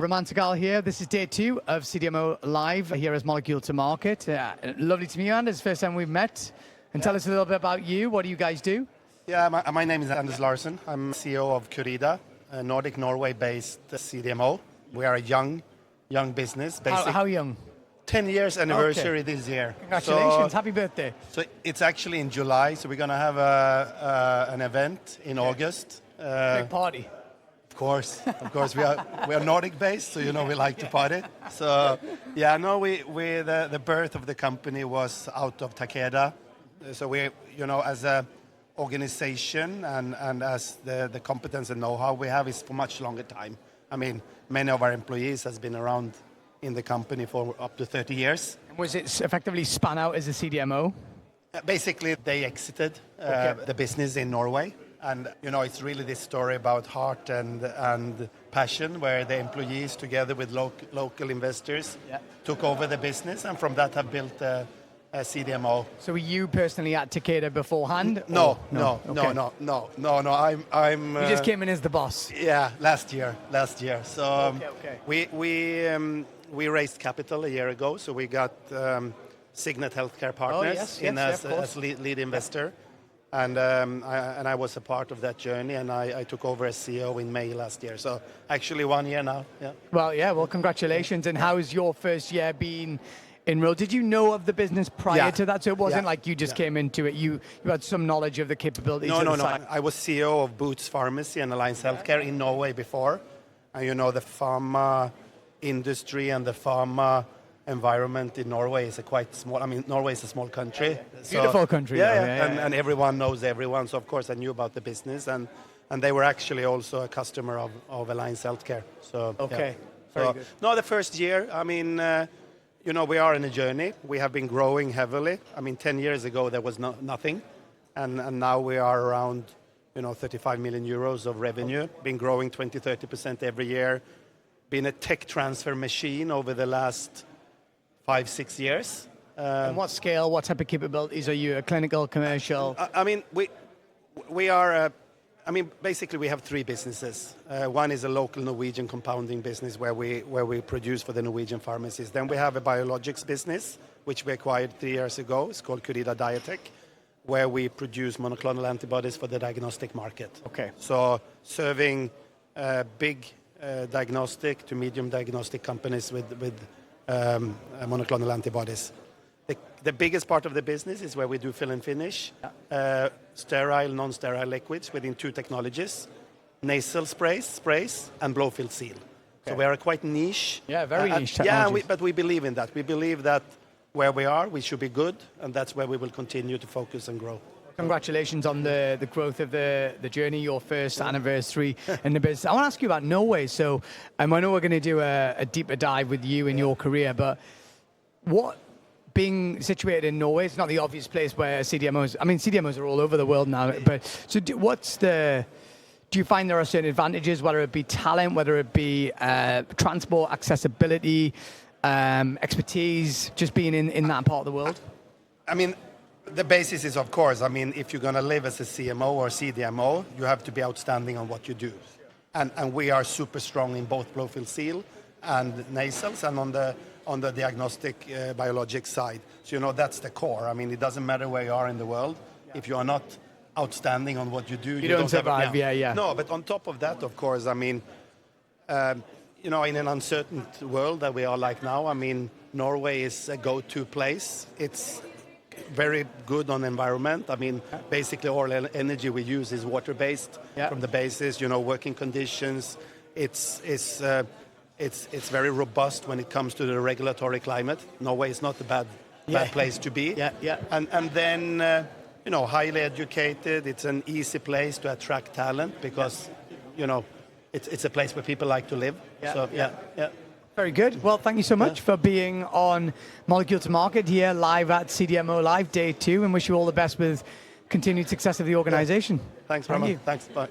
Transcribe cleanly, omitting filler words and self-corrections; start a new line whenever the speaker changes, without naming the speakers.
Raman Sehgal here. This is day 2 of CDMO Live here as Molecule to Market. Lovely to meet you, Anders. First time we've met. And tell us a little bit about you. What do you guys do?
Yeah, my name is Anders Larson. I'm CEO of Curida, a Nordic Norway-based CDMO. We are a young business.
How young?
10 years anniversary this year.
Congratulations. Happy birthday.
So it's actually in July, so we're going to have an event in August.
Big party.
Of course, we are Nordic based, so we like to party. So yeah, no, the birth of the company was out of Takeda. So we, as a organization and as the competence and know-how we have is for much longer time. I mean, many of our employees has been around in the company for up to 30 years.
Was it effectively spun out as a CDMO?
Basically, they exited the business in Norway. And, it's really this story about heart and passion, where the employees, together with local investors, took over the business, and from that have built a CDMO.
So were you personally at Takeda beforehand?
No. I'm.
You just came in as the boss.
Yeah, last year. So we raised capital a year ago, so we got Signet Healthcare Partners as lead investor. And I was a part of that journey, and I took over as CEO in May last year. So actually 1 year now. Yeah.
Well, congratulations. And how's your first year been in role? Did you know of the business prior to that? So it wasn't like you just came into it. You had some knowledge of the capabilities.
No. I was CEO of Boots Pharmacy and Alliance Healthcare in Norway before. And the pharma industry and the pharma environment in Norway is quite small. I mean, Norway is a small country.
Beautiful country.
And everyone knows everyone. So of course I knew about the business, and they were actually also a customer of Alliance Healthcare. So
very good.
No, the first year, I mean, we are in a journey. We have been growing heavily. I mean, 10 years ago there was nothing, and now we are around 35 million euros of revenue. Been growing 20-30% every year. Been a tech transfer machine over the last 5-6 years.
And what scale, what type of capabilities are you? A clinical, commercial?
I mean, we are. Basically, we have 3 businesses. One is a local Norwegian compounding business where we produce for the Norwegian pharmacies. Then we have a biologics business, which we acquired 3 years ago. It's called Curida Diatech, where we produce monoclonal antibodies for the diagnostic market.
Okay.
So serving big diagnostic to medium diagnostic companies with monoclonal antibodies. The biggest part of the business is where we do fill and finish, sterile, non-sterile liquids within 2 technologies, nasal sprays, and blow-fill seal. So we are quite niche.
Yeah, very niche technology.
But we believe in that. We believe that where we are, we should be good, and that's where we will continue to focus and grow.
Congratulations on the growth of the journey, your first anniversary in the business. I want to ask you about Norway. So I know we're going to do a deeper dive with you in your career, but being situated in Norway, it's not the obvious place where CDMOs are all over the world now, but so do you find there are certain advantages, whether it be talent, whether it be transport, accessibility, expertise, just being in that part of the world?
I mean, the basis is, of course, if you're going to live as a CMO or CDMO, you have to be outstanding on what you do. And we are super strong in both blow-fill seal and nasals, and on the diagnostic biologic side. So, that's the core. I mean, it doesn't matter where you are in the world. If you are not outstanding on what you do, you don't
survive.
No, but on top of that, of course, in an uncertain world that we are like now, Norway is a go-to place. It's very good on environment. Basically all energy we use is water-based from the basis, working conditions. It's very robust when it comes to the regulatory climate. Norway is not a bad place to be. And then, highly educated. It's an easy place to attract talent because, it's a place where people like to live.
Very good. Well, thank you so much for being on Molecule to Market here live at CDMO Live, day 2, and wish you all the best with continued success of the organization.
Thanks, Raman. Thanks. Bye.